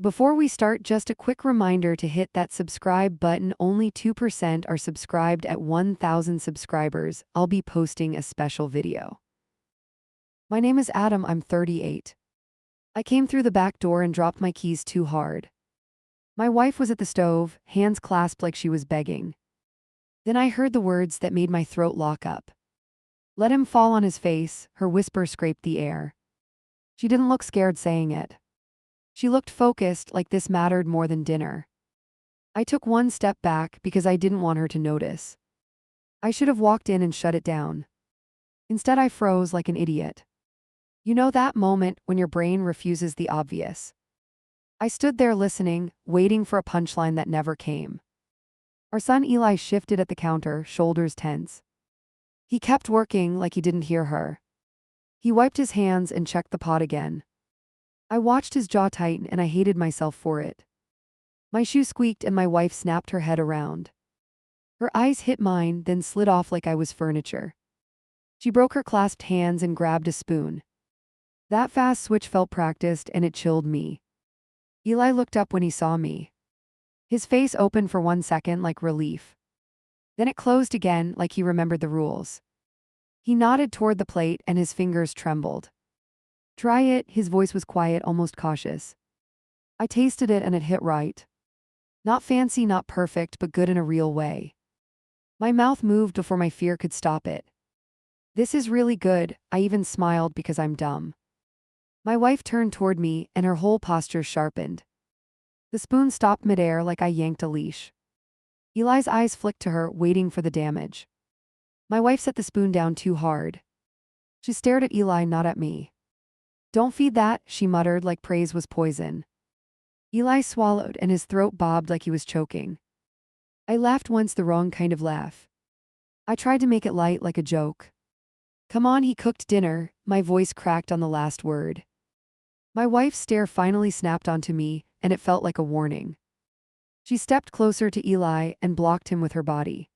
Before we start, just a quick reminder to hit that subscribe button. Only 2% are subscribed at 1,000 subscribers. I'll be posting a special video. My name is Adam, I'm 38. I came through the back door and dropped my keys too hard. My wife was at the stove, hands clasped like she was begging. Then I heard the words that made my throat lock up. Let him fall on his face, her whisper scraped the air. She didn't look scared saying it. She looked focused, like this mattered more than dinner. I took one step back because I didn't want her to notice. I should have walked in and shut it down. Instead, I froze like an idiot. You know that moment when your brain refuses the obvious. I stood there listening, waiting for a punchline that never came. Our son Eli shifted at the counter, shoulders tense. He kept working like he didn't hear her. He wiped his hands and checked the pot again. I watched his jaw tighten and I hated myself for it. My shoe squeaked and my wife snapped her head around. Her eyes hit mine, then slid off like I was furniture. She broke her clasped hands and grabbed a spoon. That fast switch felt practiced and it chilled me. Eli looked up when he saw me. His face opened for 1 second like relief. Then it closed again like he remembered the rules. He nodded toward the plate and his fingers trembled. Try it, his voice was quiet, almost cautious. I tasted it and it hit right. Not fancy, not perfect, but good in a real way. My mouth moved before my fear could stop it. This is really good, I even smiled because I'm dumb. My wife turned toward me and her whole posture sharpened. The spoon stopped midair like I yanked a leash. Eli's eyes flicked to her, waiting for the damage. My wife set the spoon down too hard. She stared at Eli, not at me. Don't feed that, she muttered like praise was poison. Eli swallowed and his throat bobbed like he was choking. I laughed once, the wrong kind of laugh. I tried to make it light like a joke. Come on, he cooked dinner, my voice cracked on the last word. My wife's stare finally snapped onto me, and it felt like a warning. She stepped closer to Eli and blocked him with her body.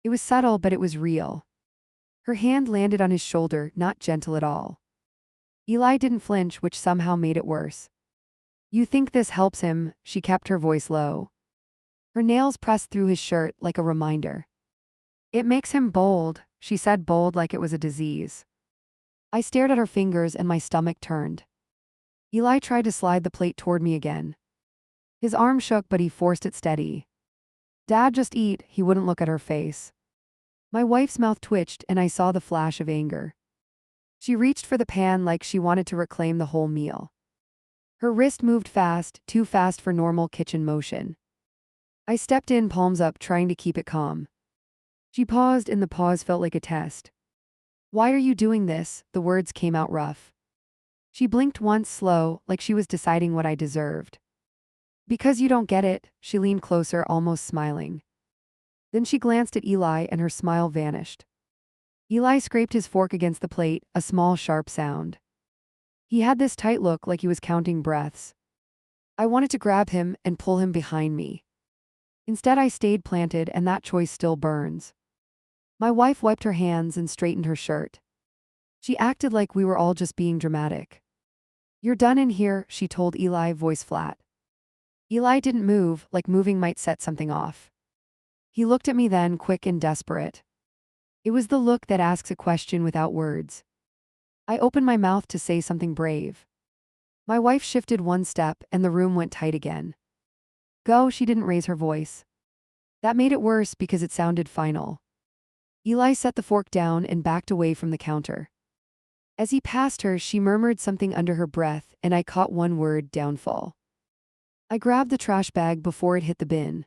It was subtle, but it was real. Her hand landed on his shoulder, not gentle at all. Eli didn't flinch, which somehow made it worse. You think this helps him, she kept her voice low. Her nails pressed through his shirt like a reminder. It makes him bold, she said, bold like it was a disease. I stared at her fingers and my stomach turned. Eli tried to slide the plate toward me again. His arm shook, but he forced it steady. Dad, just eat, he wouldn't look at her face. My wife's mouth twitched and I saw the flash of anger. She reached for the pan like she wanted to reclaim the whole meal. Her wrist moved fast, too fast for normal kitchen motion. I stepped in, palms up, trying to keep it calm. She paused and the pause felt like a test. Why are you doing this? The words came out rough. She blinked once, slow, like she was deciding what I deserved. Because you don't get it, she leaned closer, almost smiling. Then she glanced at Eli and her smile vanished. Eli scraped his fork against the plate, a small sharp sound. He had this tight look like he was counting breaths. I wanted to grab him and pull him behind me. Instead I stayed planted and that choice still burns. My wife wiped her hands and straightened her shirt. She acted like we were all just being dramatic. You're done in here, she told Eli, voice flat. Eli didn't move, like moving might set something off. He looked at me then, quick and desperate. It was the look that asks a question without words. I opened my mouth to say something brave. My wife shifted one step and the room went tight again. Go, she didn't raise her voice. That made it worse because it sounded final. Eli set the fork down and backed away from the counter. As he passed her, she murmured something under her breath and I caught one word: downfall. I grabbed the trash bag before it hit the bin.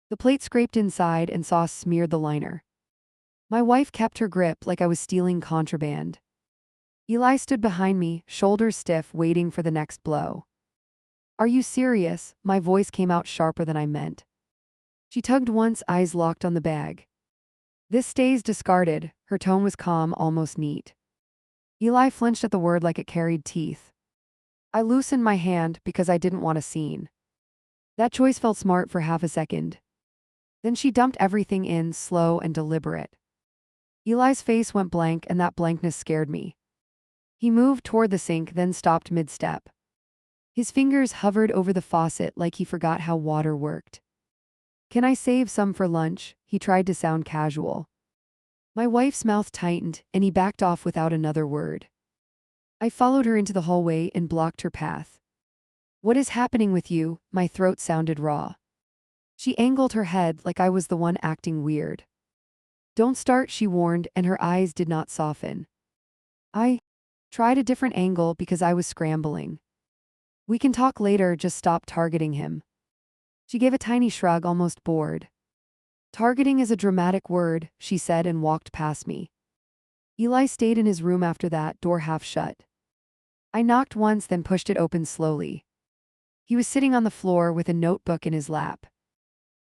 The plate scraped inside and sauce smeared the liner. My wife kept her grip like I was stealing contraband. Eli stood behind me, shoulders stiff, waiting for the next blow. Are you serious? My voice came out sharper than I meant. She tugged once, eyes locked on the bag. This stays discarded, her tone was calm, almost neat. Eli flinched at the word like it carried teeth. I loosened my hand because I didn't want a scene. That choice felt smart for half a second. Then she dumped everything in, slow and deliberate. Eli's face went blank and that blankness scared me. He moved toward the sink, then stopped mid-step. His fingers hovered over the faucet like he forgot how water worked. "Can I save some for lunch?" He tried to sound casual. My wife's mouth tightened, and he backed off without another word. I followed her into the hallway and blocked her path. "What is happening with you?" My throat sounded raw. She angled her head like I was the one acting weird. "Don't start," she warned, and her eyes did not soften. I tried a different angle because I was scrambling. "We can talk later, just stop targeting him." She gave a tiny shrug, almost bored. "Targeting is a dramatic word," she said and walked past me. Eli stayed in his room after that, door half shut. I knocked once, then pushed it open slowly. He was sitting on the floor with a notebook in his lap.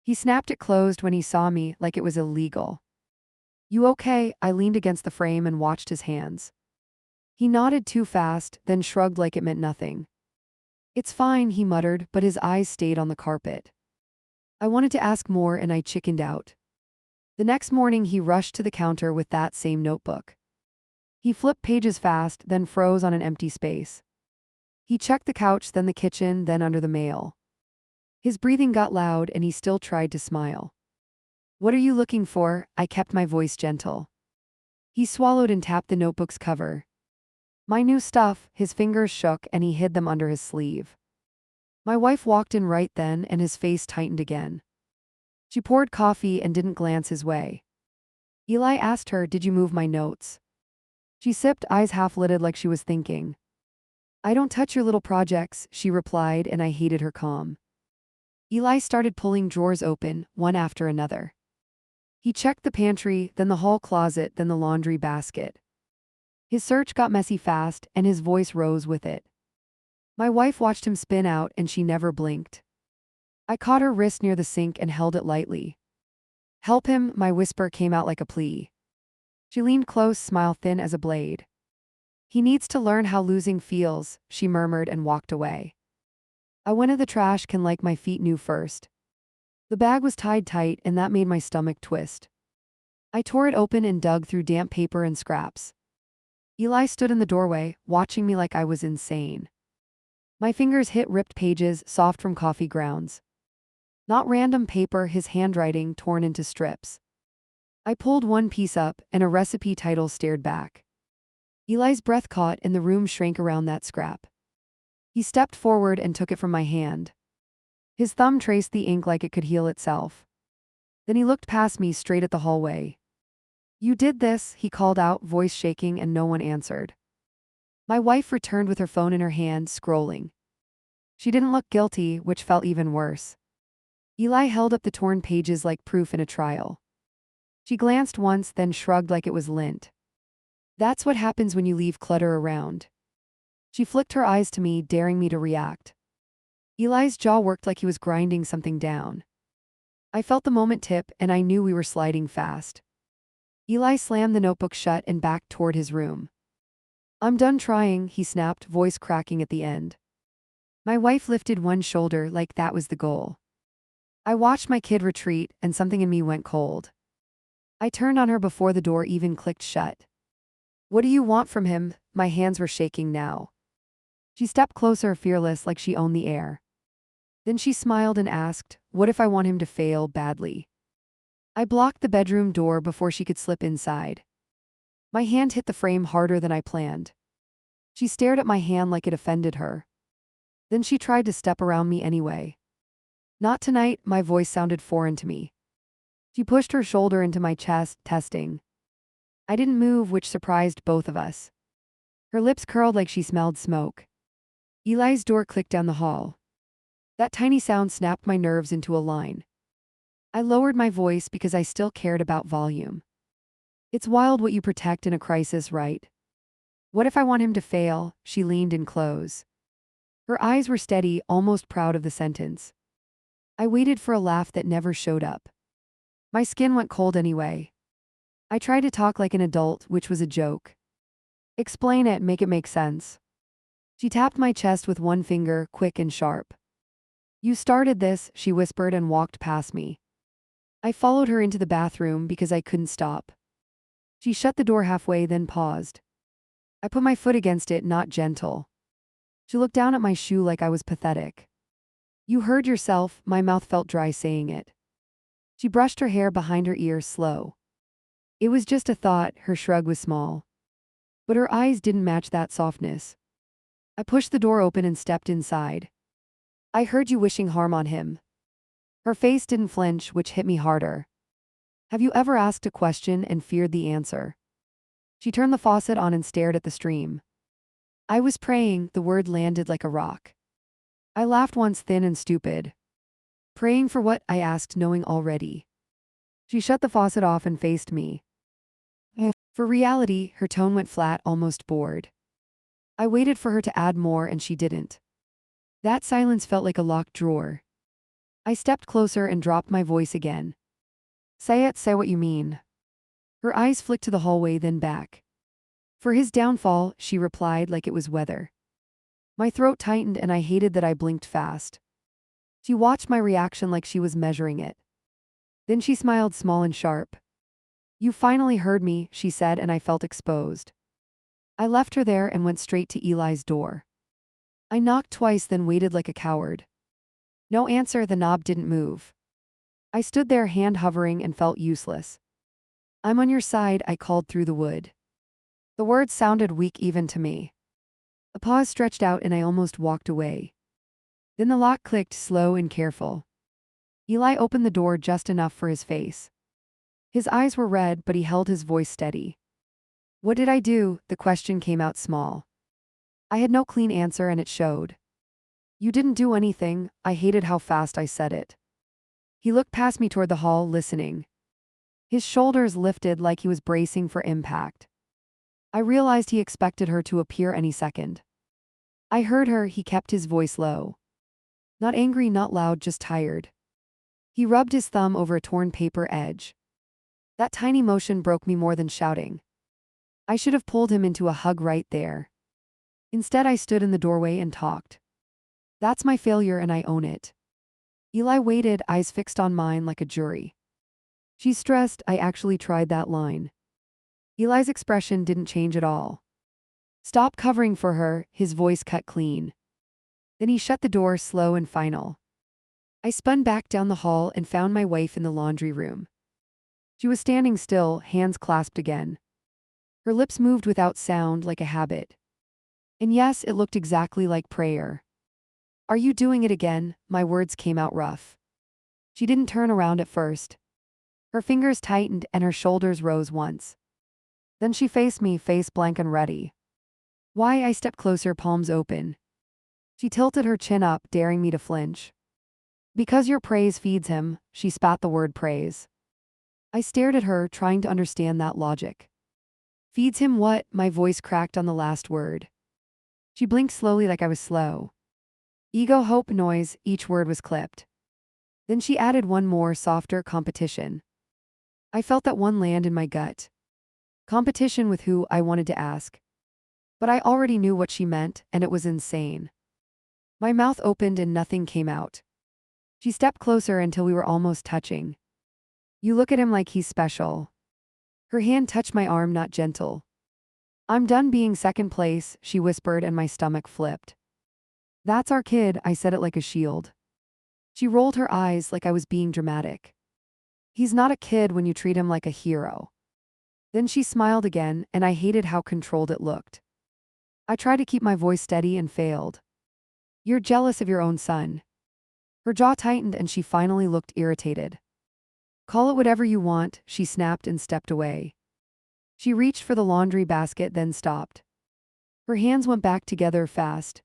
He snapped it closed when he saw me, like it was illegal. "You okay?" I leaned against the frame and watched his hands. He nodded too fast, then shrugged like it meant nothing. "It's fine," he muttered, but his eyes stayed on the carpet. I wanted to ask more and I chickened out. The next morning he rushed to the counter with that same notebook. He flipped pages fast, then froze on an empty space. He checked the couch, then the kitchen, then under the mail. His breathing got loud and he still tried to smile. "What are you looking for?" I kept my voice gentle. He swallowed and tapped the notebook's cover. "My new stuff." His fingers shook and he hid them under his sleeve. My wife walked in right then and his face tightened again. She poured coffee and didn't glance his way. Eli asked her, "Did you move my notes?" She sipped, eyes half-lidded like she was thinking. "I don't touch your little projects," she replied, and I hated her calm. Eli started pulling drawers open, one after another. He checked the pantry, then the hall closet, then the laundry basket. His search got messy fast, and his voice rose with it. My wife watched him spin out, and she never blinked. I caught her wrist near the sink and held it lightly. "Help him," my whisper came out like a plea. She leaned close, smile thin as a blade. "He needs to learn how losing feels," she murmured and walked away. I went to the trash can like my feet knew first. The bag was tied tight, and that made my stomach twist. I tore it open and dug through damp paper and scraps. Eli stood in the doorway, watching me like I was insane. My fingers hit ripped pages, soft from coffee grounds. Not random paper, his handwriting torn into strips. I pulled one piece up, and a recipe title stared back. Eli's breath caught and the room shrank around that scrap. He stepped forward and took it from my hand. His thumb traced the ink like it could heal itself. Then he looked past me straight at the hallway. "You did this," he called out, voice shaking, and no one answered. My wife returned with her phone in her hand, scrolling. She didn't look guilty, which felt even worse. Eli held up the torn pages like proof in a trial. She glanced once, then shrugged like it was lint. "That's what happens when you leave clutter around." She flicked her eyes to me, daring me to react. Eli's jaw worked like he was grinding something down. I felt the moment tip, and I knew we were sliding fast. Eli slammed the notebook shut and backed toward his room. "I'm done trying," he snapped, voice cracking at the end. My wife lifted one shoulder like that was the goal. I watched my kid retreat, and something in me went cold. I turned on her before the door even clicked shut. "What do you want from him?" My hands were shaking now. She stepped closer, fearless, like she owned the air. Then she smiled and asked, "What if I want him to fail badly?" I blocked the bedroom door before she could slip inside. My hand hit the frame harder than I planned. She stared at my hand like it offended her. Then she tried to step around me anyway. "Not tonight," my voice sounded foreign to me. She pushed her shoulder into my chest, testing. I didn't move, which surprised both of us. Her lips curled like she smelled smoke. Eli's door clicked down the hall. That tiny sound snapped my nerves into a line. I lowered my voice because I still cared about volume. "It's wild what you protect in a crisis, right? What if I want him to fail?" She leaned in close. Her eyes were steady, almost proud of the sentence. I waited for a laugh that never showed up. My skin went cold anyway. I tried to talk like an adult, which was a joke. "Explain it, make it make sense." She tapped my chest with one finger, quick and sharp. "You started this," she whispered and walked past me. I followed her into the bathroom because I couldn't stop. She shut the door halfway, then paused. I put my foot against it, not gentle. She looked down at my shoe like I was pathetic. You heard yourself, my mouth felt dry saying it. She brushed her hair behind her ears slow. It was just a thought, her shrug was small. But her eyes didn't match that softness. I pushed the door open and stepped inside. I heard you wishing harm on him. Her face didn't flinch, which hit me harder. Have you ever asked a question and feared the answer? She turned the faucet on and stared at the stream. I was praying, the word landed like a rock. I laughed once thin and stupid. Praying for what? I asked, knowing already. She shut the faucet off and faced me. For reality, her tone went flat, almost bored. I waited for her to add more and she didn't. That silence felt like a locked drawer. I stepped closer and dropped my voice again. Say it, say what you mean. Her eyes flicked to the hallway, then back. For his downfall, she replied like it was weather. My throat tightened and I hated that I blinked fast. She watched my reaction like she was measuring it. Then she smiled small and sharp. You finally heard me, she said, and I felt exposed. I left her there and went straight to Eli's door. I knocked twice, then waited like a coward. No answer, the knob didn't move. I stood there, hand hovering, and felt useless. I'm on your side, I called through the wood. The words sounded weak even to me. A pause stretched out and I almost walked away. Then the lock clicked, slow and careful. Eli opened the door just enough for his face. His eyes were red, but he held his voice steady. What did I do? The question came out small. I had no clean answer and it showed. You didn't do anything. I hated how fast I said it. He looked past me toward the hall, listening. His shoulders lifted like he was bracing for impact. I realized he expected her to appear any second. I heard her, he kept his voice low. Not angry, not loud, just tired. He rubbed his thumb over a torn paper edge. That tiny motion broke me more than shouting. I should have pulled him into a hug right there. Instead, I stood in the doorway and talked. That's my failure and I own it. Eli waited, eyes fixed on mine like a jury. She's stressed, I actually tried that line. Eli's expression didn't change at all. Stop covering for her, his voice cut clean. Then he shut the door, slow and final. I spun back down the hall and found my wife in the laundry room. She was standing still, hands clasped again. Her lips moved without sound, like a habit. And yes, it looked exactly like prayer. Are you doing it again? My words came out rough. She didn't turn around at first. Her fingers tightened and her shoulders rose once. Then she faced me, face blank and ready. Why? I stepped closer, palms open. She tilted her chin up, daring me to flinch. Because your praise feeds him, she spat the word praise. I stared at her, trying to understand that logic. Feeds him what? My voice cracked on the last word. She blinked slowly like I was slow. Ego, hope, noise, each word was clipped. Then she added one more, softer, competition. I felt that one land in my gut. Competition with who? I wanted to ask. But I already knew what she meant, and it was insane. My mouth opened and nothing came out. She stepped closer until we were almost touching. You look at him like he's special. Her hand touched my arm, not gentle. I'm done being second place, she whispered, and my stomach flipped. That's our kid, I said it like a shield. She rolled her eyes like I was being dramatic. He's not a kid when you treat him like a hero. Then she smiled again, and I hated how controlled it looked. I tried to keep my voice steady and failed. You're jealous of your own son. Her jaw tightened and she finally looked irritated. Call it whatever you want, she snapped and stepped away. She reached for the laundry basket, then stopped. Her hands went back together fast.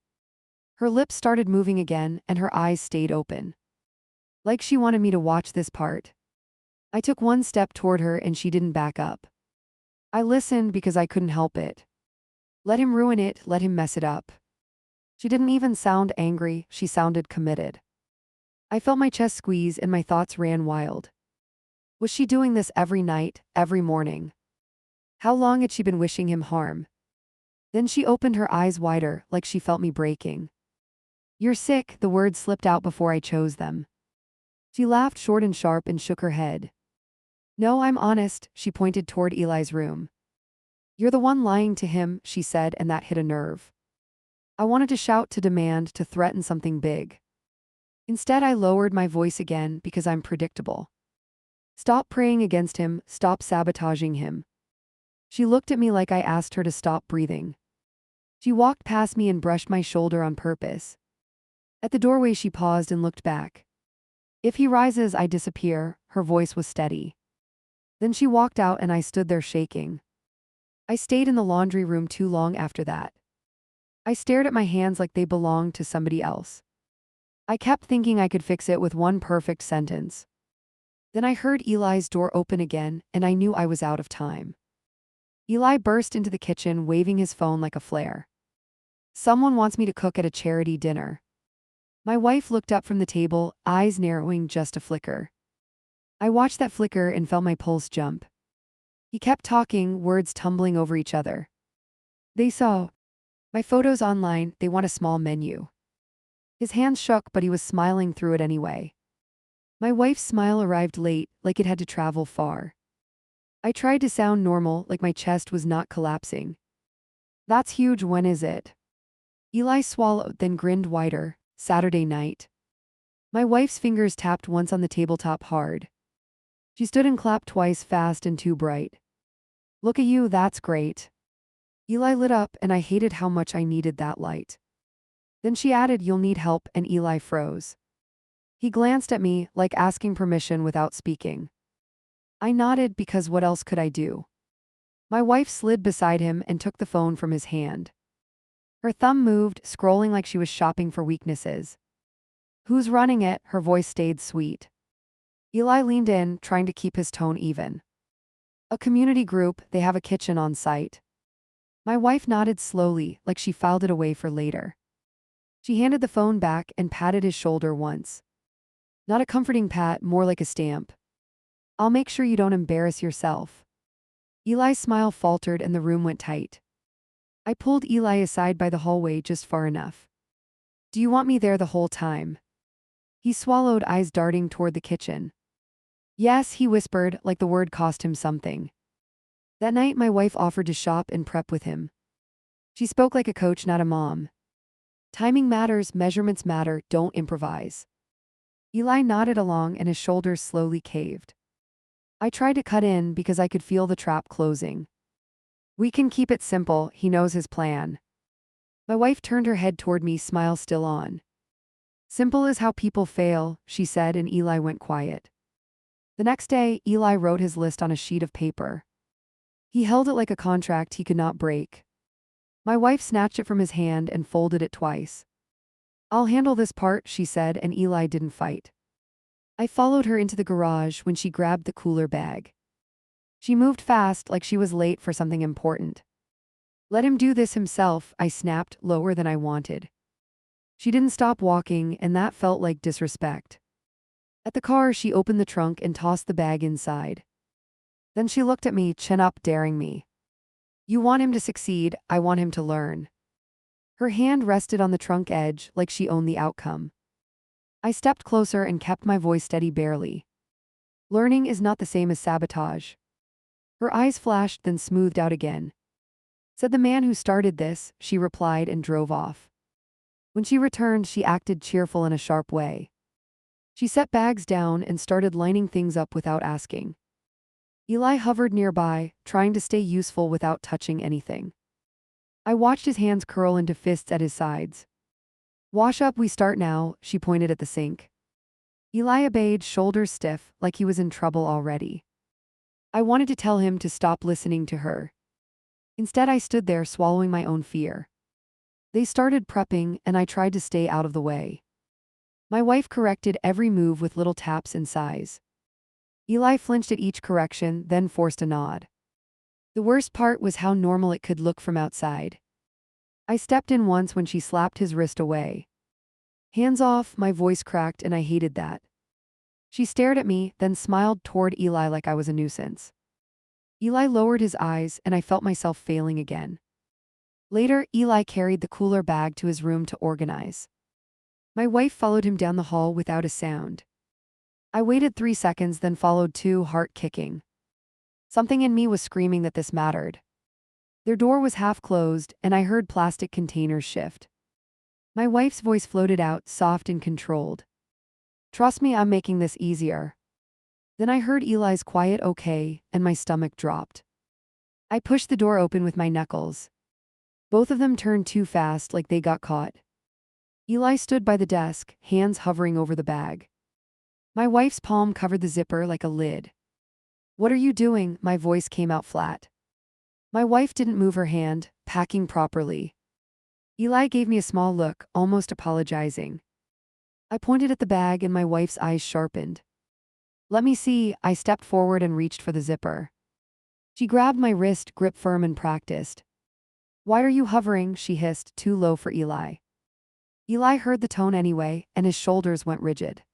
Her lips started moving again, and her eyes stayed open. Like she wanted me to watch this part. I took one step toward her and she didn't back up. I listened because I couldn't help it. Let him ruin it, let him mess it up. She didn't even sound angry, she sounded committed. I felt my chest squeeze and my thoughts ran wild. Was she doing this every night, every morning? How long had she been wishing him harm? Then she opened her eyes wider, like she felt me breaking. You're sick, the words slipped out before I chose them. She laughed short and sharp and shook her head. No, I'm honest, she pointed toward Eli's room. You're the one lying to him, she said, and that hit a nerve. I wanted to shout, to demand, to threaten something big. Instead, I lowered my voice again because I'm predictable. Stop praying against him, stop sabotaging him. She looked at me like I asked her to stop breathing. She walked past me and brushed my shoulder on purpose. At the doorway, she paused and looked back. If he rises, I disappear, her voice was steady. Then she walked out and I stood there shaking. I stayed in the laundry room too long after that. I stared at my hands like they belonged to somebody else. I kept thinking I could fix it with one perfect sentence. Then I heard Eli's door open again, and I knew I was out of time. Eli burst into the kitchen, waving his phone like a flare. Someone wants me to cook at a charity dinner. My wife looked up from the table, eyes narrowing just a flicker. I watched that flicker and felt my pulse jump. He kept talking, words tumbling over each other. They saw my photos online, they want a small menu. His hands shook, but he was smiling through it anyway. My wife's smile arrived late, like it had to travel far. I tried to sound normal, like my chest was not collapsing. That's huge, when is it? Eli swallowed, then grinned wider. Saturday night. My wife's fingers tapped once on the tabletop hard. She stood and clapped twice, fast and too bright. Look at you, that's great. Eli lit up, and I hated how much I needed that light. Then she added, you'll need help, and Eli froze. He glanced at me, like asking permission without speaking. I nodded because what else could I do? My wife slid beside him and took the phone from his hand. Her thumb moved, scrolling like she was shopping for weaknesses. Who's running it? Her voice stayed sweet. Eli leaned in, trying to keep his tone even. A community group, they have a kitchen on site. My wife nodded slowly, like she filed it away for later. She handed the phone back and patted his shoulder once. Not a comforting pat, more like a stamp. I'll make sure you don't embarrass yourself. Eli's smile faltered and the room went tight. I pulled Eli aside by the hallway just far enough. Do you want me there the whole time? He swallowed, eyes darting toward the kitchen. Yes, he whispered, like the word cost him something. That night, my wife offered to shop and prep with him. She spoke like a coach, not a mom. Timing matters, measurements matter, don't improvise. Eli nodded along and his shoulders slowly caved. I tried to cut in because I could feel the trap closing. We can keep it simple, he knows his plan. My wife turned her head toward me, smile still on. Simple is how people fail, she said, and Eli went quiet. The next day, Eli wrote his list on a sheet of paper. He held it like a contract he could not break. My wife snatched it from his hand and folded it twice. I'll handle this part, she said, and Eli didn't fight. I followed her into the garage when she grabbed the cooler bag. She moved fast, like she was late for something important. Let him do this himself, I snapped, lower than I wanted. She didn't stop walking, and that felt like disrespect. At the car, she opened the trunk and tossed the bag inside. Then she looked at me, chin up, daring me. You want him to succeed, I want him to learn. Her hand rested on the trunk edge, like she owned the outcome. I stepped closer and kept my voice steady barely. Learning is not the same as sabotage. Her eyes flashed, then smoothed out again. Said the man who started this, she replied and drove off. When she returned, she acted cheerful in a sharp way. She set bags down and started lining things up without asking. Eli hovered nearby, trying to stay useful without touching anything. I watched his hands curl into fists at his sides. Wash up, we start now, she pointed at the sink. Eli obeyed, shoulders stiff, like he was in trouble already. I wanted to tell him to stop listening to her. Instead, I stood there swallowing my own fear. They started prepping, and I tried to stay out of the way. My wife corrected every move with little taps and sighs. Eli flinched at each correction, then forced a nod. The worst part was how normal it could look from outside. I stepped in once when she slapped his wrist away. Hands off, my voice cracked, and I hated that. She stared at me, then smiled toward Eli like I was a nuisance. Eli lowered his eyes, and I felt myself failing again. Later, Eli carried the cooler bag to his room to organize. My wife followed him down the hall without a sound. I waited 3 seconds, then followed 2, heart kicking. Something in me was screaming that this mattered. Their door was half closed, and I heard plastic containers shift. My wife's voice floated out, soft and controlled. Trust me, I'm making this easier. Then I heard Eli's quiet okay, and my stomach dropped. I pushed the door open with my knuckles. Both of them turned too fast, like they got caught. Eli stood by the desk, hands hovering over the bag. My wife's palm covered the zipper like a lid. What are you doing? My voice came out flat. My wife didn't move her hand, packing properly. Eli gave me a small look, almost apologizing. I pointed at the bag and my wife's eyes sharpened. Let me see. I stepped forward and reached for the zipper. She grabbed my wrist, grip firm and practiced. Why are you hovering? She hissed, too low for Eli. Eli heard the tone anyway, and his shoulders went rigid.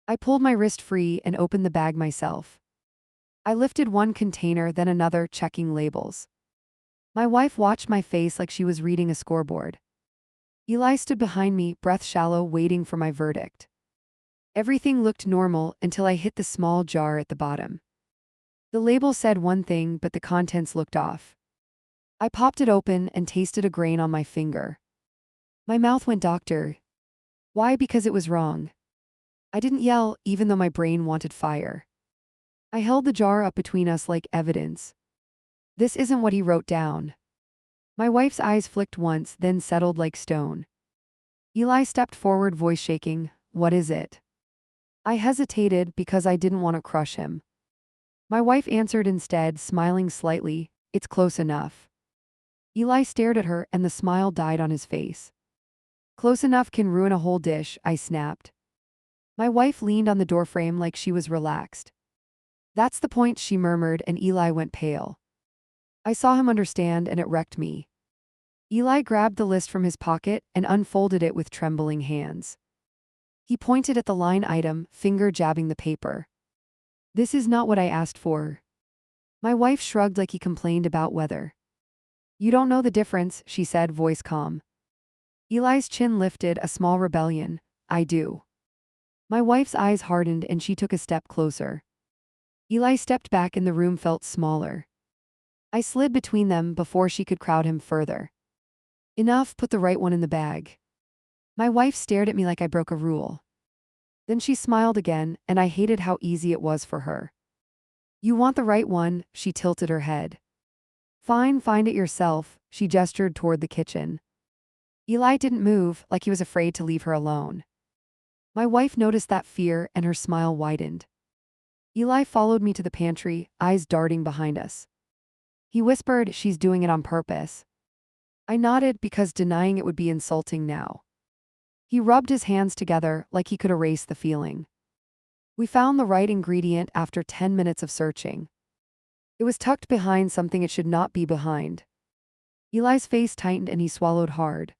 I pulled my wrist free and opened the bag myself. I lifted one container, then another, checking labels. My wife watched my face like she was reading a scoreboard. Eli stood behind me, breath shallow, waiting for my verdict. Everything looked normal until I hit the small jar at the bottom. The label said one thing, but the contents looked off. I popped it open and tasted a grain on my finger. My mouth went, "Doctor." Why? Because it was wrong. I didn't yell, even though my brain wanted fire. I held the jar up between us like evidence. This isn't what he wrote down. My wife's eyes flicked once, then settled like stone. Eli stepped forward, voice shaking. What is it? I hesitated because I didn't want to crush him. My wife answered instead, smiling slightly. It's close enough. Eli stared at her and the smile died on his face. Close enough can ruin a whole dish, I snapped. My wife leaned on the doorframe like she was relaxed. That's the point, she murmured, and Eli went pale. I saw him understand and it wrecked me. Eli grabbed the list from his pocket and unfolded it with trembling hands. He pointed at the line item, finger jabbing the paper. This is not what I asked for. My wife shrugged like he complained about weather. You don't know the difference, she said, voice calm. Eli's chin lifted, a small rebellion. I do. My wife's eyes hardened and she took a step closer. Eli stepped back and the room felt smaller. I slid between them before she could crowd him further. Enough, put the right one in the bag. My wife stared at me like I broke a rule. Then she smiled again, and I hated how easy it was for her. You want the right one, she tilted her head. Fine, find it yourself, she gestured toward the kitchen. Eli didn't move, like he was afraid to leave her alone. My wife noticed that fear and her smile widened. Eli followed me to the pantry, eyes darting behind us. He whispered, she's doing it on purpose. I nodded because denying it would be insulting now. He rubbed his hands together like he could erase the feeling. We found the right ingredient after 10 minutes of searching. It was tucked behind something it should not be behind. Eli's face tightened and he swallowed hard.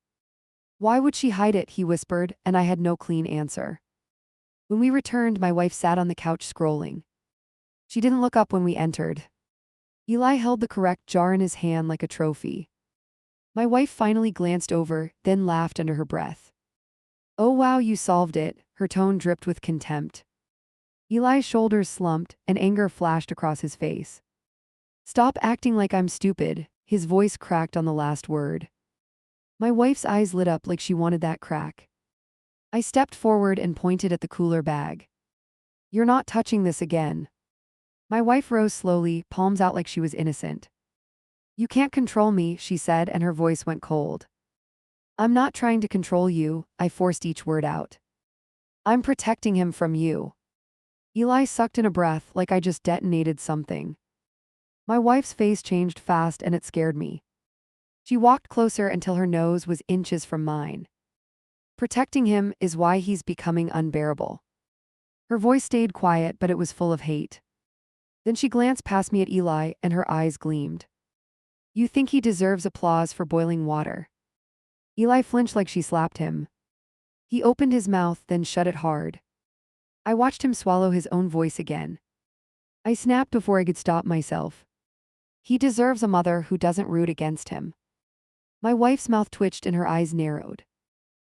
Why would she hide it, he whispered, and I had no clean answer. When we returned, my wife sat on the couch scrolling. She didn't look up when we entered. Eli held the correct jar in his hand like a trophy. My wife finally glanced over, then laughed under her breath. Oh wow, you solved it, her tone dripped with contempt. Eli's shoulders slumped, and anger flashed across his face. Stop acting like I'm stupid, his voice cracked on the last word. My wife's eyes lit up like she wanted that crack. I stepped forward and pointed at the cooler bag. You're not touching this again. My wife rose slowly, palms out like she was innocent. You can't control me, she said, and her voice went cold. I'm not trying to control you, I forced each word out. I'm protecting him from you. Eli sucked in a breath like I just detonated something. My wife's face changed fast and it scared me. She walked closer until her nose was inches from mine. Protecting him is why he's becoming unbearable. Her voice stayed quiet, but it was full of hate. Then she glanced past me at Eli and her eyes gleamed. You think he deserves applause for boiling water? Eli flinched like she slapped him. He opened his mouth, then shut it hard. I watched him swallow his own voice again. I snapped before I could stop myself. He deserves a mother who doesn't root against him. My wife's mouth twitched and her eyes narrowed.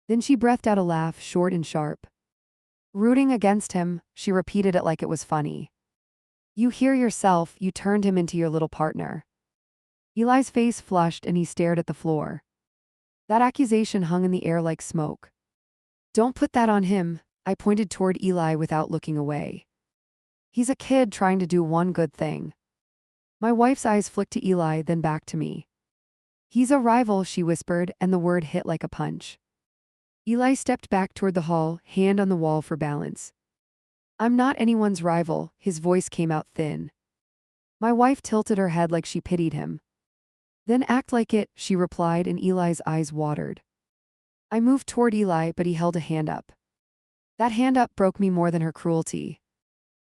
Then she breathed out a laugh, short and sharp. Rooting against him, she repeated it like it was funny. You hear yourself, you turned him into your little partner. Eli's face flushed and he stared at the floor. That accusation hung in the air like smoke. Don't put that on him, I pointed toward Eli without looking away. He's a kid trying to do one good thing. My wife's eyes flicked to Eli, then back to me. He's a rival, she whispered, and the word hit like a punch. Eli stepped back toward the hall, hand on the wall for balance. I'm not anyone's rival, his voice came out thin. My wife tilted her head like she pitied him. Then act like it, she replied, and Eli's eyes watered. I moved toward Eli, but he held a hand up. That hand up broke me more than her cruelty.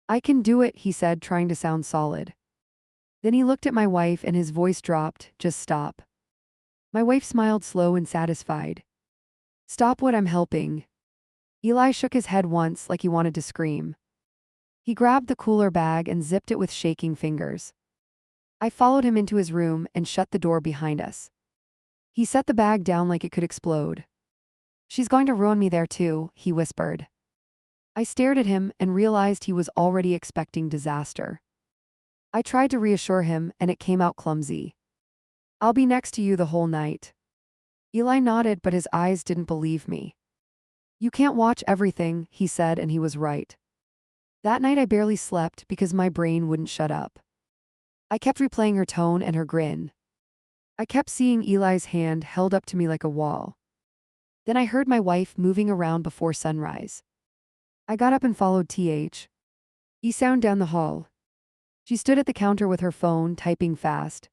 I can do it, he said, trying to sound solid. Then he looked at my wife and his voice dropped, just stop. My wife smiled slow and satisfied. Stop what I'm helping. Eli shook his head once like he wanted to scream. He grabbed the cooler bag and zipped it with shaking fingers. I followed him into his room and shut the door behind us. He set the bag down like it could explode. She's going to ruin me there too, he whispered. I stared at him and realized he was already expecting disaster. I tried to reassure him, and it came out clumsy. I'll be next to you the whole night. Eli nodded, but his eyes didn't believe me. You can't watch everything, he said, and he was right. That night I barely slept because my brain wouldn't shut up. I kept replaying her tone and her grin. I kept seeing Eli's hand held up to me like a wall. Then I heard my wife moving around before sunrise. I got up and followed sound down the hall. She stood at the counter with her phone, typing fast.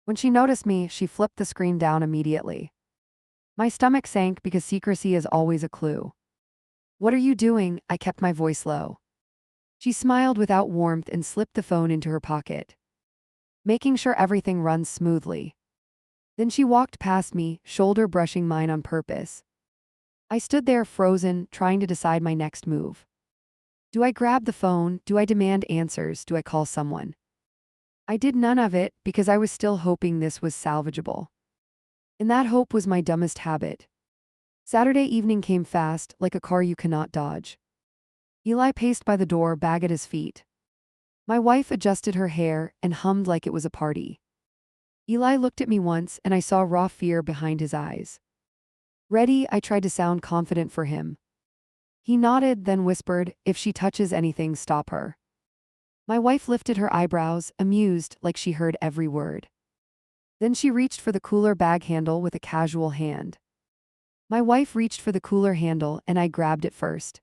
When she noticed me, she flipped the screen down immediately. My stomach sank because secrecy is always a clue. What are you doing? I kept my voice low. She smiled without warmth and slipped the phone into her pocket. Making sure everything runs smoothly. Then she walked past me, shoulder brushing mine on purpose. I stood there frozen, trying to decide my next move. Do I grab the phone? Do I demand answers? Do I call someone? I did none of it because I was still hoping this was salvageable. And that hope was my dumbest habit. Saturday evening came fast, like a car you cannot dodge. Eli paced by the door, bag at his feet. My wife adjusted her hair and hummed like it was a party. Eli looked at me once and I saw raw fear behind his eyes. Ready? I tried to sound confident for him. He nodded, then whispered, if she touches anything, stop her. My wife lifted her eyebrows, amused, like she heard every word. Then she reached for the cooler bag handle with a casual hand. My wife reached for the cooler handle and I grabbed it first.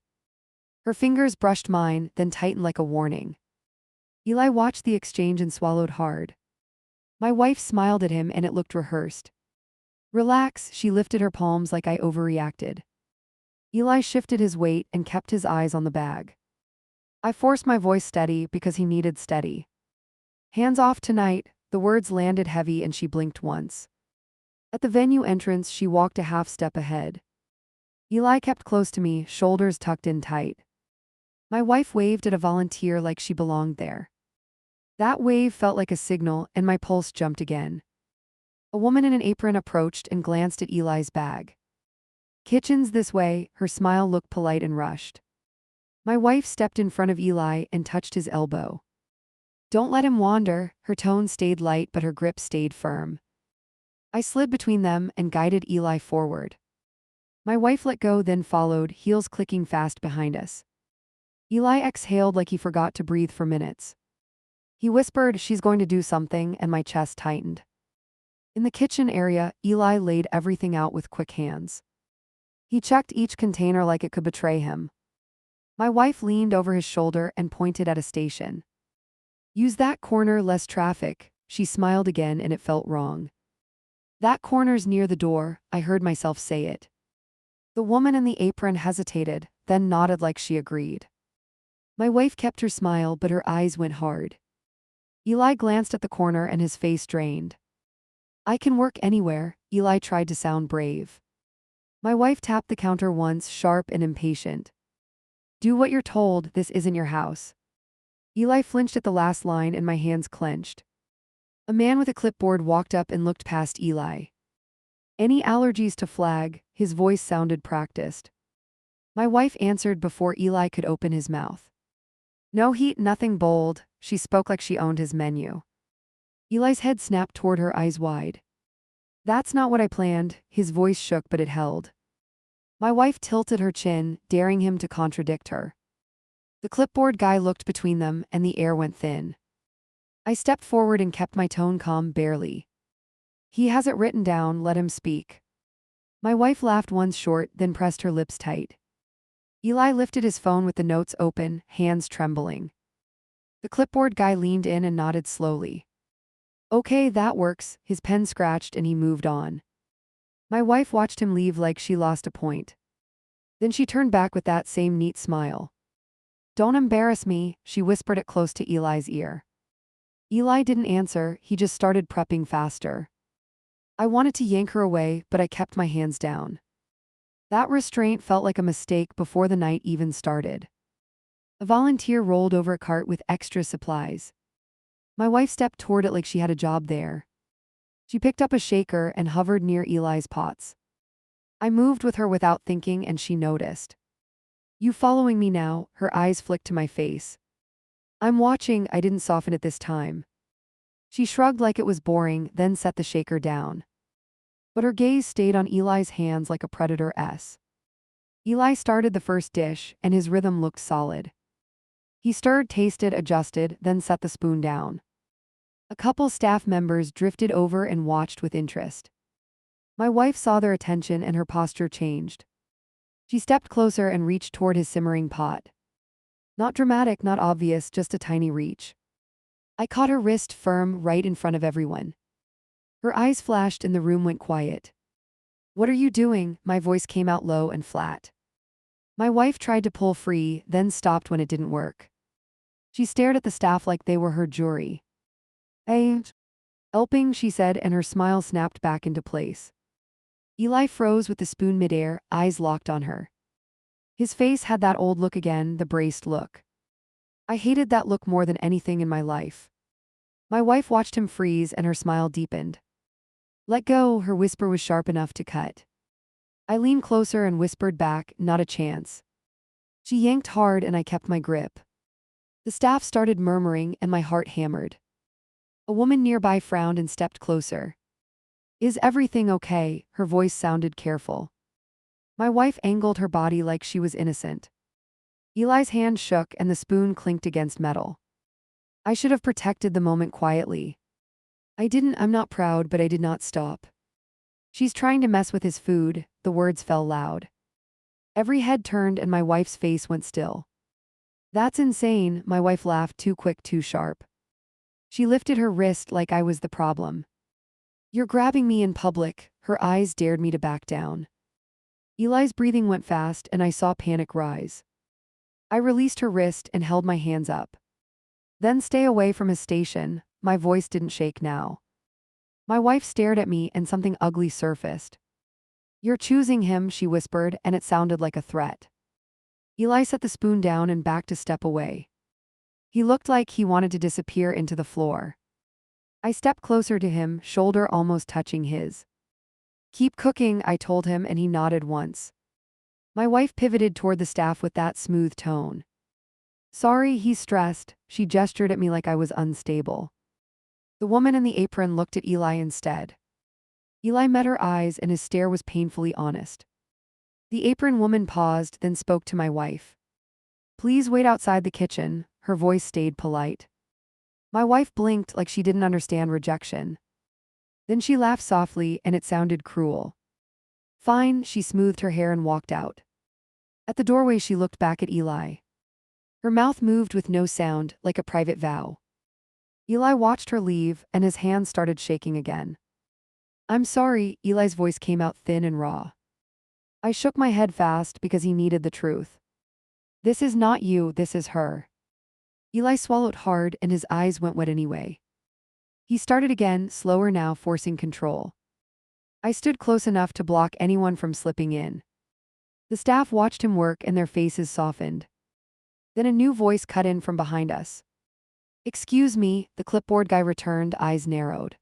Her fingers brushed mine, then tightened like a warning. Eli watched the exchange and swallowed hard. My wife smiled at him and it looked rehearsed. Relax, she lifted her palms like I overreacted. Eli shifted his weight and kept his eyes on the bag. I forced my voice steady because he needed steady. Hands off tonight, the words landed heavy and she blinked once. At the venue entrance, she walked a half step ahead. Eli kept close to me, shoulders tucked in tight. My wife waved at a volunteer like she belonged there. That wave felt like a signal and my pulse jumped again. A woman in an apron approached and glanced at Eli's bag. Kitchen's this way, her smile looked polite and rushed. My wife stepped in front of Eli and touched his elbow. Don't let him wander, her tone stayed light but her grip stayed firm. I slid between them and guided Eli forward. My wife let go, then followed, heels clicking fast behind us. Eli exhaled like he forgot to breathe for minutes. He whispered, she's going to do something, and my chest tightened. In the kitchen area, Eli laid everything out with quick hands. He checked each container like it could betray him. My wife leaned over his shoulder and pointed at a station. Use that corner, less traffic. She smiled again and it felt wrong. That corner's near the door, I heard myself say it. The woman in the apron hesitated, then nodded like she agreed. My wife kept her smile but her eyes went hard. Eli glanced at the corner and his face drained. I can work anywhere, Eli tried to sound brave. My wife tapped the counter once, sharp and impatient. Do what you're told, this isn't your house. Eli flinched at the last line and my hands clenched. A man with a clipboard walked up and looked past Eli. Any allergies to flag? His voice sounded practiced. My wife answered before Eli could open his mouth. No heat, nothing bold, she spoke like she owned his menu. Eli's head snapped toward her, eyes wide. That's not what I planned. His voice shook, but it held. My wife tilted her chin, daring him to contradict her. The clipboard guy looked between them, and the air went thin. I stepped forward and kept my tone calm barely. He has it written down, let him speak. My wife laughed once short, then pressed her lips tight. Eli lifted his phone with the notes open, hands trembling. The clipboard guy leaned in and nodded slowly. Okay, that works. His pen scratched and he moved on. My wife watched him leave like she lost a point. Then she turned back with that same neat smile. Don't embarrass me, she whispered it close to Eli's ear. Eli didn't answer, he just started prepping faster. I wanted to yank her away, but I kept my hands down. That restraint felt like a mistake before the night even started. A volunteer rolled over a cart with extra supplies. My wife stepped toward it like she had a job there. She picked up a shaker and hovered near Eli's pots. I moved with her without thinking and she noticed. You following me now? Her eyes flicked to my face. I'm watching, I didn't soften it this time. She shrugged like it was boring, then set the shaker down. But her gaze stayed on Eli's hands like a predator-s. Eli started the first dish, and his rhythm looked solid. He stirred, tasted, adjusted, then set the spoon down. A couple staff members drifted over and watched with interest. My wife saw their attention and her posture changed. She stepped closer and reached toward his simmering pot. Not dramatic, not obvious, just a tiny reach. I caught her wrist firm right in front of everyone. Her eyes flashed and the room went quiet. What are you doing? My voice came out low and flat. My wife tried to pull free, then stopped when it didn't work. She stared at the staff like they were her jury. Helping, she said, and her smile snapped back into place. Eli froze with the spoon midair, eyes locked on her. His face had that old look again, the braced look. I hated that look more than anything in my life. My wife watched him freeze and her smile deepened. Let go, her whisper was sharp enough to cut. I leaned closer and whispered back, not a chance. She yanked hard and I kept my grip. The staff started murmuring and my heart hammered. A woman nearby frowned and stepped closer. Is everything okay? Her voice sounded careful. My wife angled her body like she was innocent. Eli's hand shook and the spoon clinked against metal. I should have protected the moment quietly. I didn't, I'm not proud, but I did not stop. She's trying to mess with his food, the words fell loud. Every head turned and my wife's face went still. That's insane, my wife laughed, too quick, too sharp. She lifted her wrist like I was the problem. You're grabbing me in public, her eyes dared me to back down. Eli's breathing went fast and I saw panic rise. I released her wrist and held my hands up. Then stay away from his station, my voice didn't shake now. My wife stared at me and something ugly surfaced. You're choosing him, she whispered, and it sounded like a threat. Eli set the spoon down and backed a step away. He looked like he wanted to disappear into the floor. I stepped closer to him, shoulder almost touching his. Keep cooking, I told him, and he nodded once. My wife pivoted toward the staff with that smooth tone. Sorry, he's stressed, she gestured at me like I was unstable. The woman in the apron looked at Eli instead. Eli met her eyes and his stare was painfully honest. The apron woman paused, then spoke to my wife. Please wait outside the kitchen, her voice stayed polite. My wife blinked like she didn't understand rejection. Then she laughed softly and it sounded cruel. Fine, she smoothed her hair and walked out. At the doorway she looked back at Eli. Her mouth moved with no sound, like a private vow. Eli watched her leave and his hands started shaking again. I'm sorry, Eli's voice came out thin and raw. I shook my head fast because he needed the truth. This is not you, this is her. Eli swallowed hard and his eyes went wet anyway. He started again, slower now, forcing control. I stood close enough to block anyone from slipping in. The staff watched him work and their faces softened. Then a new voice cut in from behind us. Excuse me, the clipboard guy returned, eyes narrowed.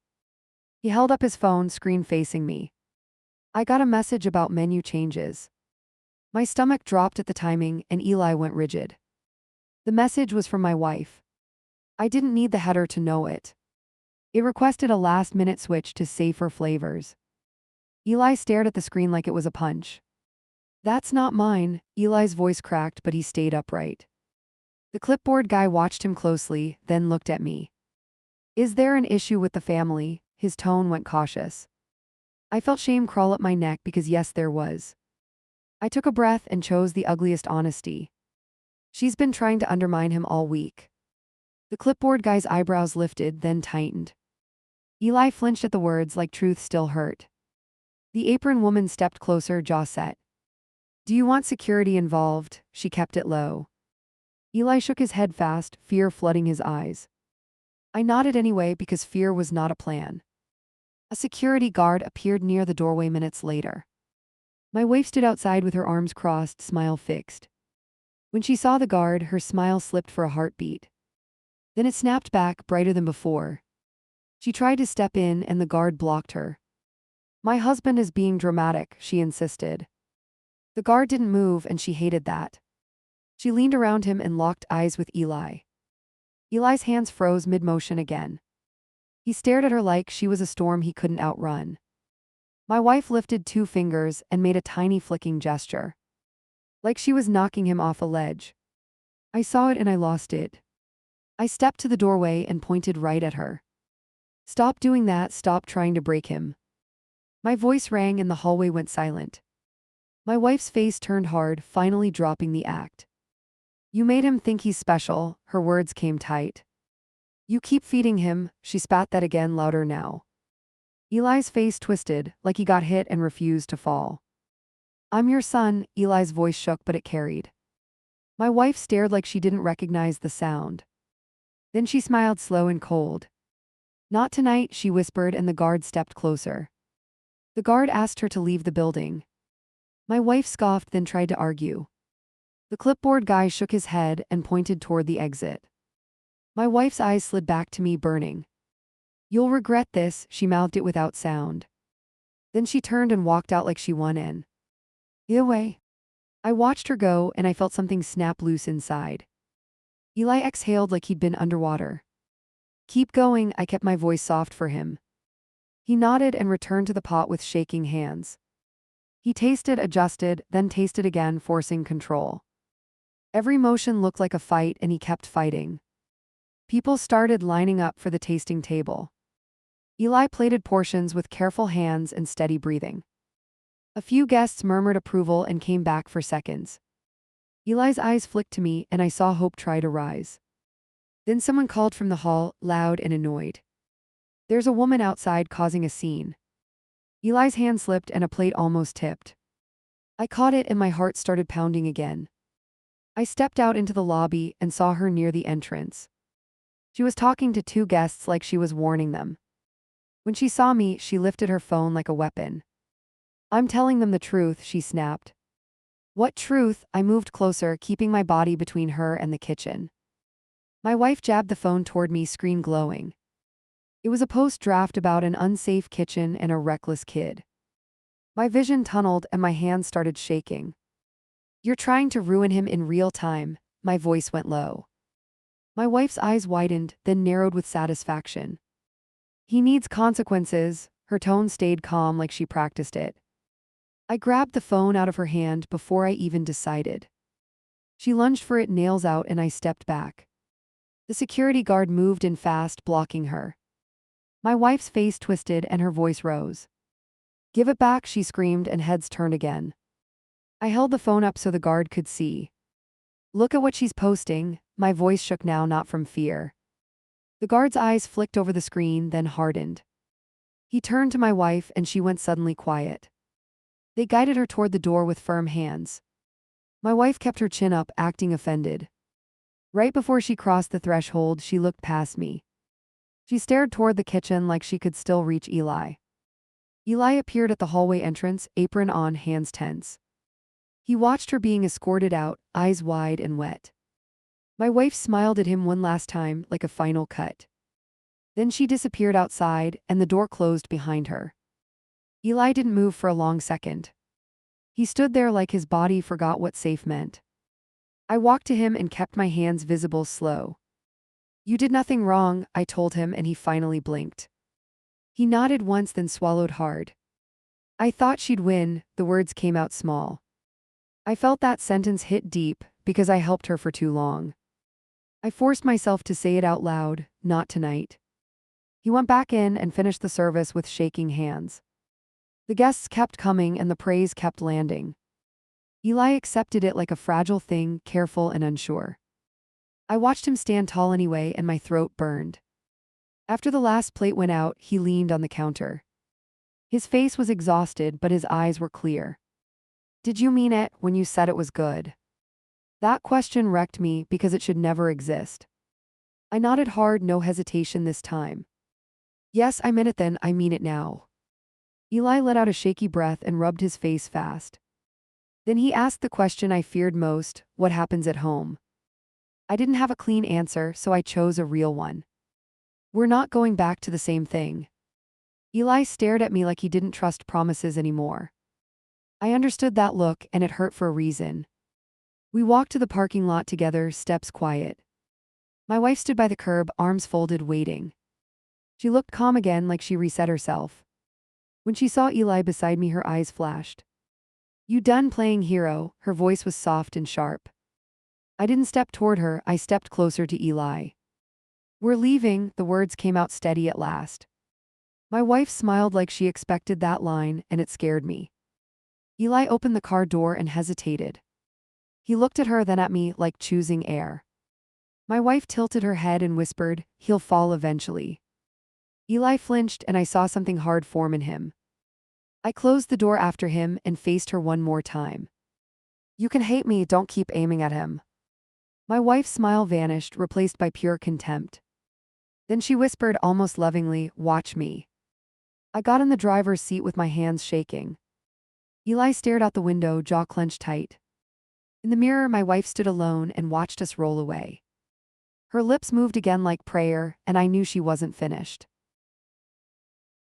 He held up his phone, screen facing me. I got a message about menu changes. My stomach dropped at the timing and Eli went rigid. The message was from my wife. I didn't need the header to know it. It requested a last-minute switch to safer flavors. Eli stared at the screen like it was a punch. That's not mine. Eli's voice cracked, but he stayed upright. The clipboard guy watched him closely, then looked at me. Is there an issue with the family? His tone went cautious. I felt shame crawl up my neck because yes, there was. I took a breath and chose the ugliest honesty. She's been trying to undermine him all week. The clipboard guy's eyebrows lifted, then tightened. Eli flinched at the words like truth still hurt. The apron woman stepped closer, jaw set. Do you want security involved? She kept it low. Eli shook his head fast, fear flooding his eyes. I nodded anyway because fear was not a plan. A security guard appeared near the doorway minutes later. My wife stood outside with her arms crossed, smile fixed. When she saw the guard, her smile slipped for a heartbeat. Then it snapped back, brighter than before. She tried to step in and the guard blocked her. My husband is being dramatic, she insisted. The guard didn't move and she hated that. She leaned around him and locked eyes with Eli. Eli's hands froze mid-motion again. He stared at her like she was a storm he couldn't outrun. My wife lifted 2 fingers and made a tiny flicking gesture. Like she was knocking him off a ledge. I saw it and I lost it. I stepped to the doorway and pointed right at her. Stop doing that, stop trying to break him. My voice rang and the hallway went silent. My wife's face turned hard, finally dropping the act. You made him think he's special, her words came tight. You keep feeding him, she spat that again louder now. Eli's face twisted, like he got hit and refused to fall. I'm your son, Eli's voice shook but it carried. My wife stared like she didn't recognize the sound. Then she smiled slow and cold. Not tonight, she whispered and the guard stepped closer. The guard asked her to leave the building. My wife scoffed then tried to argue. The clipboard guy shook his head and pointed toward the exit. My wife's eyes slid back to me, burning. You'll regret this, she mouthed it without sound. Then she turned and walked out like she won in. Away. I watched her go and I felt something snap loose inside. Eli exhaled like he'd been underwater. Keep going, I kept my voice soft for him. He nodded and returned to the pot with shaking hands. He tasted, adjusted, then tasted again, forcing control. Every motion looked like a fight and he kept fighting. People started lining up for the tasting table. Eli plated portions with careful hands and steady breathing. A few guests murmured approval and came back for seconds. Eli's eyes flicked to me and I saw hope try to rise. Then someone called from the hall, loud and annoyed. There's a woman outside causing a scene. Eli's hand slipped and a plate almost tipped. I caught it and my heart started pounding again. I stepped out into the lobby and saw her near the entrance. She was talking to 2 guests like she was warning them. When she saw me, she lifted her phone like a weapon. I'm telling them the truth, she snapped. What truth? I moved closer, keeping my body between her and the kitchen. My wife jabbed the phone toward me, screen glowing. It was a post-draft about an unsafe kitchen and a reckless kid. My vision tunneled and my hands started shaking. You're trying to ruin him in real time, my voice went low. My wife's eyes widened, then narrowed with satisfaction. He needs consequences, her tone stayed calm like she practiced it. I grabbed the phone out of her hand before I even decided. She lunged for it, nails out, and I stepped back. The security guard moved in fast, blocking her. My wife's face twisted and her voice rose. Give it back, she screamed, and heads turned again. I held the phone up so the guard could see. Look at what she's posting, my voice shook now, not from fear. The guard's eyes flicked over the screen, then hardened. He turned to my wife and she went suddenly quiet. They guided her toward the door with firm hands. My wife kept her chin up, acting offended. Right before she crossed the threshold, she looked past me. She stared toward the kitchen like she could still reach Eli. Eli appeared at the hallway entrance, apron on, hands tense. He watched her being escorted out, eyes wide and wet. My wife smiled at him one last time, like a final cut. Then she disappeared outside, and the door closed behind her. Eli didn't move for a long second. He stood there like his body forgot what safe meant. I walked to him and kept my hands visible, slow. You did nothing wrong, I told him, and he finally blinked. He nodded once, then swallowed hard. I thought she'd win, the words came out small. I felt that sentence hit deep because I helped her for too long. I forced myself to say it out loud, not tonight. He went back in and finished the service with shaking hands. The guests kept coming and the praise kept landing. Eli accepted it like a fragile thing, careful and unsure. I watched him stand tall anyway and my throat burned. After the last plate went out, he leaned on the counter. His face was exhausted, but his eyes were clear. Did you mean it when you said it was good? That question wrecked me because it should never exist. I nodded hard, no hesitation this time. Yes, I meant it then, I mean it now. Eli let out a shaky breath and rubbed his face fast. Then he asked the question I feared most, what happens at home? I didn't have a clean answer, so I chose a real one. We're not going back to the same thing. Eli stared at me like he didn't trust promises anymore. I understood that look, and it hurt for a reason. We walked to the parking lot together, steps quiet. My wife stood by the curb, arms folded, waiting. She looked calm again, like she reset herself. When she saw Eli beside me, her eyes flashed. You done playing hero? Her voice was soft and sharp. I didn't step toward her, I stepped closer to Eli. We're leaving, the words came out steady at last. My wife smiled like she expected that line, and it scared me. Eli opened the car door and hesitated. He looked at her, then at me, like choosing air. My wife tilted her head and whispered, he'll fall eventually. Eli flinched and I saw something hard form in him. I closed the door after him and faced her one more time. You can hate me, don't keep aiming at him. My wife's smile vanished, replaced by pure contempt. Then she whispered almost lovingly, watch me. I got in the driver's seat with my hands shaking. Eli stared out the window, jaw clenched tight. In the mirror, my wife stood alone and watched us roll away. Her lips moved again like prayer, and I knew she wasn't finished.